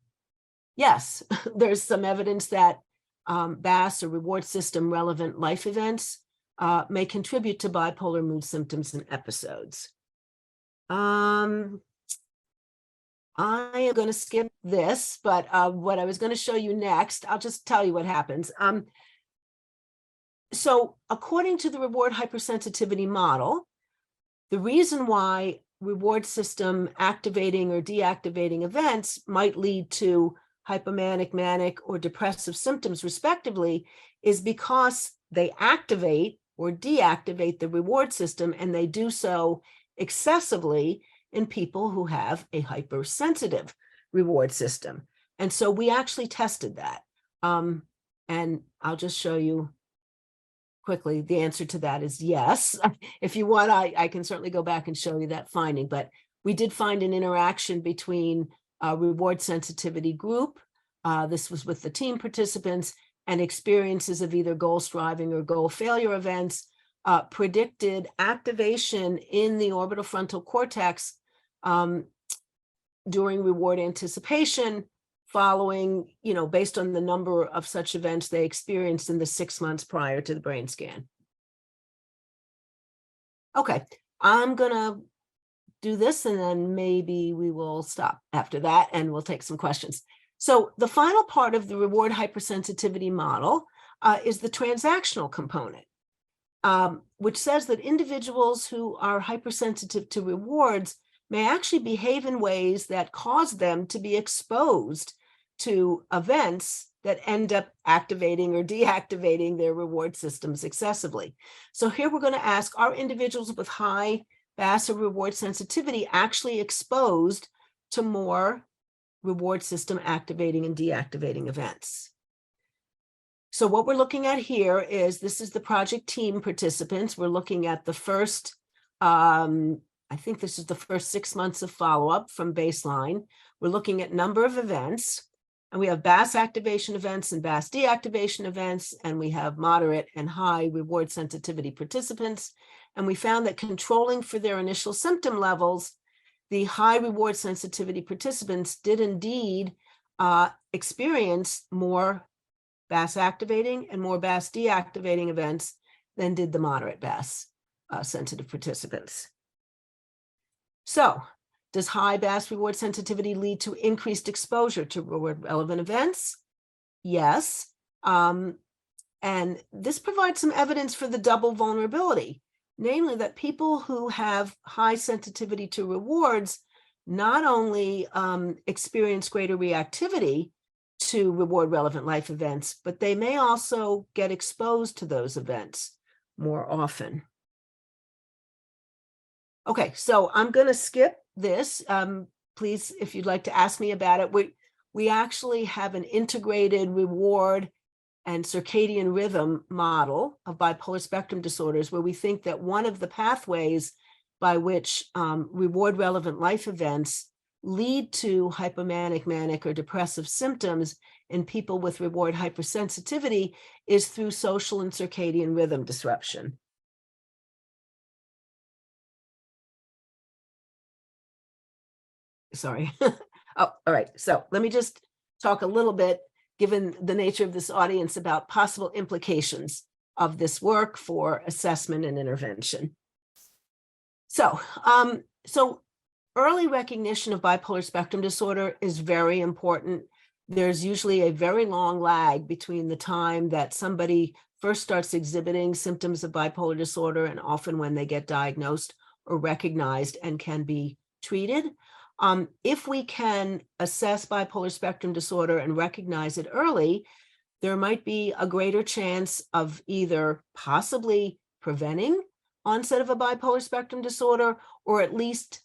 B: yes, there's some evidence that BAS or reward system relevant life events may contribute to bipolar mood symptoms and episodes. I am going to skip this, but what I was going to show you next, I'll just tell you what happens. So according to the reward hypersensitivity model, the reason why reward system activating or deactivating events might lead to hypomanic, manic, or depressive symptoms, respectively, is because they activate or deactivate the reward system, and they do so excessively in people who have a hypersensitive reward system. And so we actually tested that. And I'll just show you quickly. The answer to that is yes. If you want, I can certainly go back and show you that finding, but we did find an interaction between reward sensitivity group, this was with the team participants, and experiences of either goal striving or goal failure events predicted activation in the orbital frontal cortex during reward anticipation following, based on the number of such events they experienced in the 6 months prior to the brain scan. Okay, I'm gonna do this and then maybe we will stop after that and we'll take some questions. So the final part of the reward hypersensitivity model is the transactional component, which says that individuals who are hypersensitive to rewards may actually behave in ways that cause them to be exposed to events that end up activating or deactivating their reward systems excessively. So here we're going to ask, are individuals with high BAS or reward sensitivity actually exposed to more reward system activating and deactivating events? So what we're looking at here is, this is the project team participants. We're looking at the first, I think this is the first 6 months of follow-up from baseline. We're looking at number of events, and we have BAS activation events and BAS deactivation events, and we have moderate and high reward sensitivity participants. And we found that controlling for their initial symptom levels, the high reward sensitivity participants did indeed experience more BAS activating and more BAS deactivating events than did the moderate BAS sensitive participants. So, does high BAS reward sensitivity lead to increased exposure to reward relevant events? Yes. And this provides some evidence for the double vulnerability, namely that people who have high sensitivity to rewards not only experience greater reactivity to reward relevant life events, but they may also get exposed to those events more often. Okay, so I'm going to skip this. Please, if you'd like to ask me about it, we actually have an integrated reward and circadian rhythm model of bipolar spectrum disorders, where we think that one of the pathways by which reward relevant life events lead to hypomanic, manic, or depressive symptoms in people with reward hypersensitivity is through social and circadian rhythm disruption. Sorry. Oh, all right. So let me just talk a little bit, given the nature of this audience, about possible implications of this work for assessment and intervention. So, early recognition of bipolar spectrum disorder is very important. There's usually a very long lag between the time that somebody first starts exhibiting symptoms of bipolar disorder and often when they get diagnosed or recognized and can be treated. If we can assess bipolar spectrum disorder and recognize it early, there might be a greater chance of either possibly preventing onset of a bipolar spectrum disorder, or at least,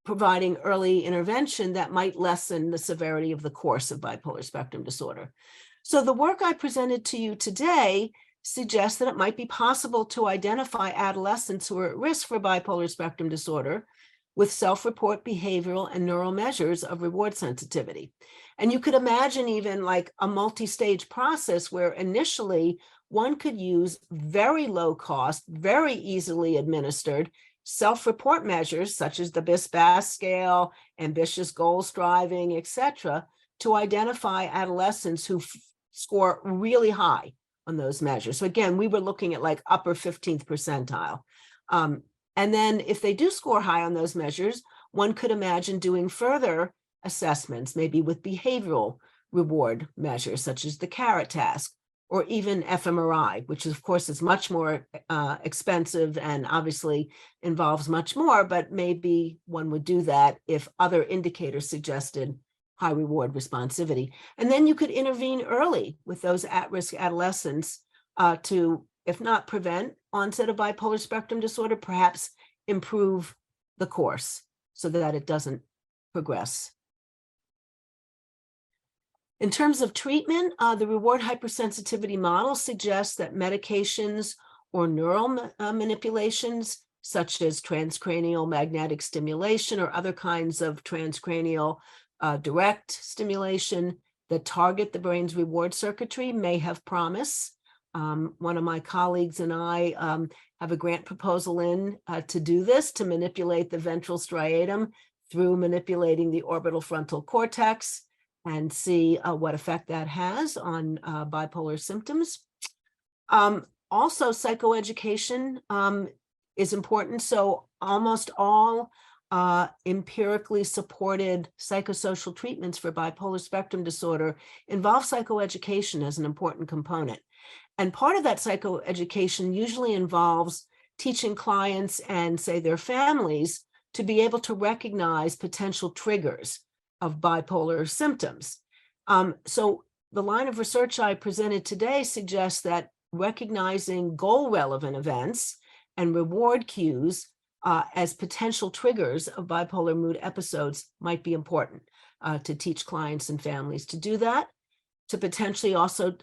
B: providing early intervention that might lessen the severity of the course of bipolar spectrum disorder. So the work I presented to you today suggests that it might be possible to identify adolescents who are at risk for bipolar spectrum disorder with self-report behavioral and neural measures of reward sensitivity. And you could imagine even like a multi-stage process where initially one could use very low cost, very easily administered self-report measures such as the BIS-BAS scale, ambitious goal striving, etc., to identify adolescents who score really high on those measures. So again, we were looking at like upper 15th percentile. And then if they do score high on those measures, one could imagine doing further assessments, maybe with behavioral reward measures, such as the carrot task, or even fMRI, which of course is much more expensive and obviously involves much more, but maybe one would do that if other indicators suggested high reward responsivity. And then you could intervene early with those at-risk adolescents to, if not prevent onset of bipolar spectrum disorder, perhaps improve the course so that it doesn't progress. In terms of treatment, the reward hypersensitivity model suggests that medications or neural manipulations, such as transcranial magnetic stimulation or other kinds of transcranial direct stimulation that target the brain's reward circuitry, may have promise One of my colleagues and I have a grant proposal in to do this, to manipulate the ventral striatum through manipulating the orbital frontal cortex and see what effect that has on bipolar symptoms. Also, psychoeducation is important. So almost all empirically supported psychosocial treatments for bipolar spectrum disorder involve psychoeducation as an important component. And part of that psychoeducation usually involves teaching clients and, say, their families to be able to recognize potential triggers of bipolar symptoms. So the line of research I presented today suggests that recognizing goal-relevant events and reward cues as potential triggers of bipolar mood episodes might be important to teach clients and families to do that, to potentially also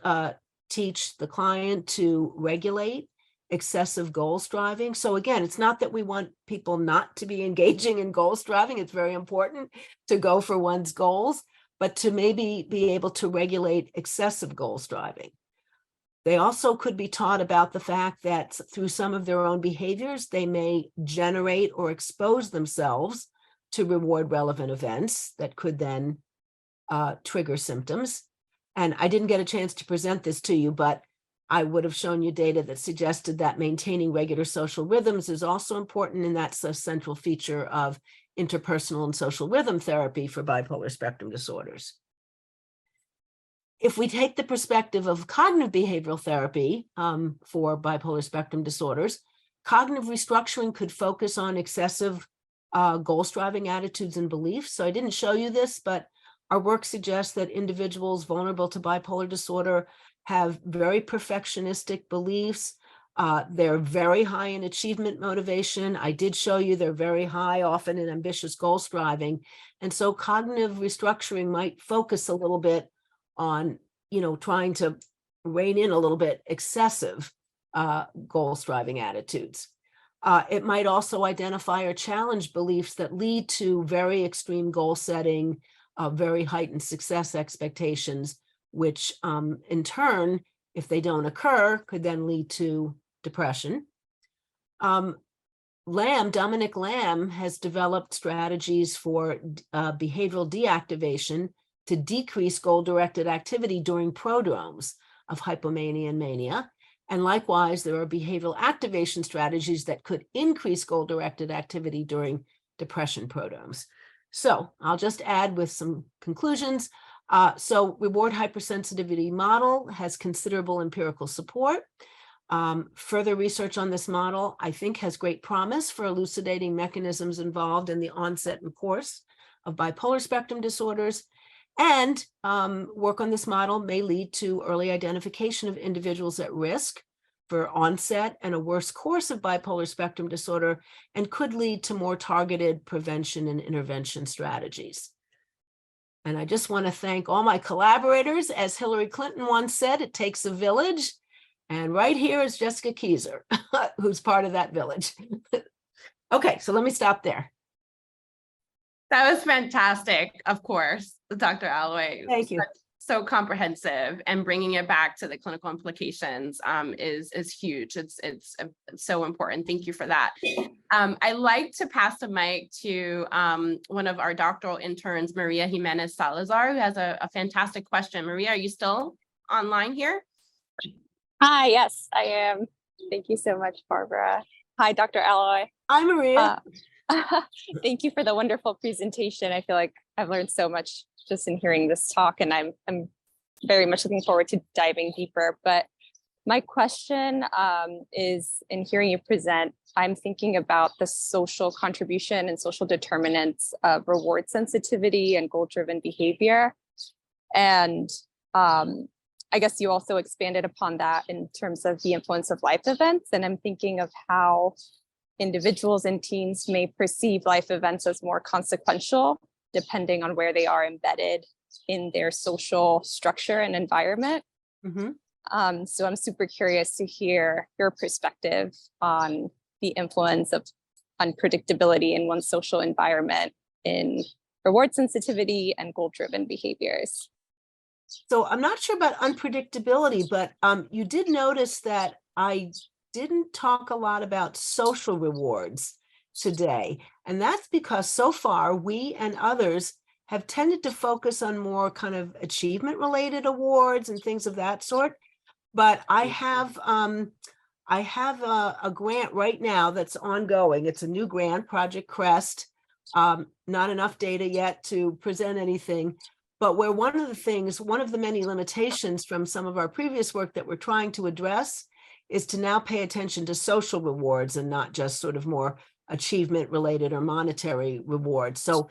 B: teach the client to regulate excessive goal striving. So again, it's not that we want people not to be engaging in goal striving. It's very important to go for one's goals, but to maybe be able to regulate excessive goal striving. They also could be taught about the fact that through some of their own behaviors, they may generate or expose themselves to reward relevant events that could then trigger symptoms. And I didn't get a chance to present this to you, but I would have shown you data that suggested that maintaining regular social rhythms is also important, and that's a central feature of interpersonal and social rhythm therapy for bipolar spectrum disorders. If we take the perspective of cognitive behavioral therapy for bipolar spectrum disorders, cognitive restructuring could focus on excessive goal-striving attitudes and beliefs. So I didn't show you this, but our work suggests that individuals vulnerable to bipolar disorder have very perfectionistic beliefs. They're very high in achievement motivation. I did show you they're very high, often in ambitious goal striving. And so cognitive restructuring might focus a little bit on, trying to rein in a little bit excessive goal striving attitudes. It might also identify or challenge beliefs that lead to very extreme goal setting, very heightened success expectations, which in turn, if they don't occur, could then lead to depression. Dominic Lamb has developed strategies for behavioral deactivation to decrease goal-directed activity during prodromes of hypomania and mania. And likewise, there are behavioral activation strategies that could increase goal-directed activity during depression prodromes. So I'll just add with some conclusions. So reward hypersensitivity model has considerable empirical support. Further research on this model, I think, has great promise for elucidating mechanisms involved in the onset and course of bipolar spectrum disorders. And work on this model may lead to early identification of individuals at risk for onset and a worse course of bipolar spectrum disorder, and could lead to more targeted prevention and intervention strategies. And I just want to thank all my collaborators. As Hillary Clinton once said, it takes a village. And right here is Jessica Keyser, who's part of that village. Okay, so let me stop there.
A: That was fantastic, of course, Dr. Alloy.
B: Thank you.
A: So comprehensive, and bringing it back to the clinical implications is huge. It's so important. Thank you for that. I'd like to pass the mic to one of our doctoral interns, Maria Jimenez Salazar, who has a fantastic question. Maria, are you still online here?
C: Hi, yes, I am. Thank you so much, Barbara. Hi, Dr. Alloy.
B: Hi, Maria.
C: Thank you for the wonderful presentation. I feel like I've learned so much just in hearing this talk, and I'm very much looking forward to diving deeper. But my question is, in hearing you present, I'm thinking about the social contribution and social determinants of reward sensitivity and goal-driven behavior. And I guess you also expanded upon that in terms of the influence of life events. And I'm thinking of how individuals and teens may perceive life events as more consequential, depending on where they are embedded in their social structure and environment. Mm-hmm. So I'm super curious to hear your perspective on the influence of unpredictability in one's social environment in reward sensitivity and goal-driven behaviors.
B: So I'm not sure about unpredictability, but you did notice that I didn't talk a lot about social rewards today. And that's because so far we and others have tended to focus on more kind of achievement related awards and things of that sort. But I have a grant right now that's ongoing. It's a new grant, Project Crest. Not enough data yet to present anything, but where one of the many limitations from some of our previous work that we're trying to address is to now pay attention to social rewards and not just sort of more achievement related or monetary rewards. So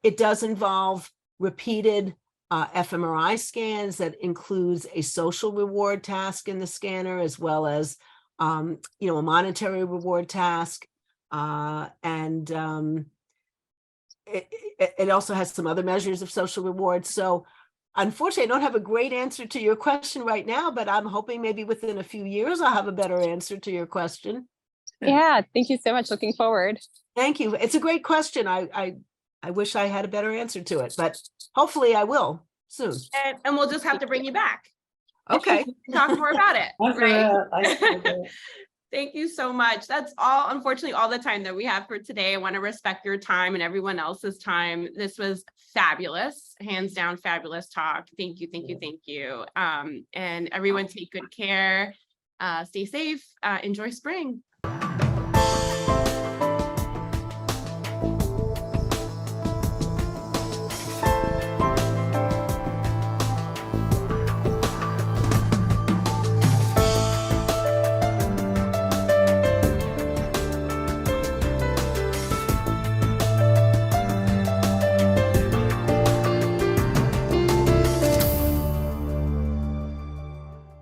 B: it does involve repeated fMRI scans that includes a social reward task in the scanner, as well as a monetary reward task. It also has some other measures of social rewards. So unfortunately, I don't have a great answer to your question right now, but I'm hoping maybe within a few years, I'll have a better answer to your question.
C: Yeah, thank you so much. Looking forward.
B: Thank you. It's a great question. I wish I had a better answer to it, but hopefully I will soon.
A: And we'll just have to bring you back.
B: Okay.
A: Talk more about it, right?
D: I
A: Thank you so much. That's all, unfortunately, all the time that we have for today. I want to respect your time and everyone else's time. This was fabulous, hands down, fabulous talk. Thank you, thank you, thank you. And everyone take good care, stay safe, enjoy spring.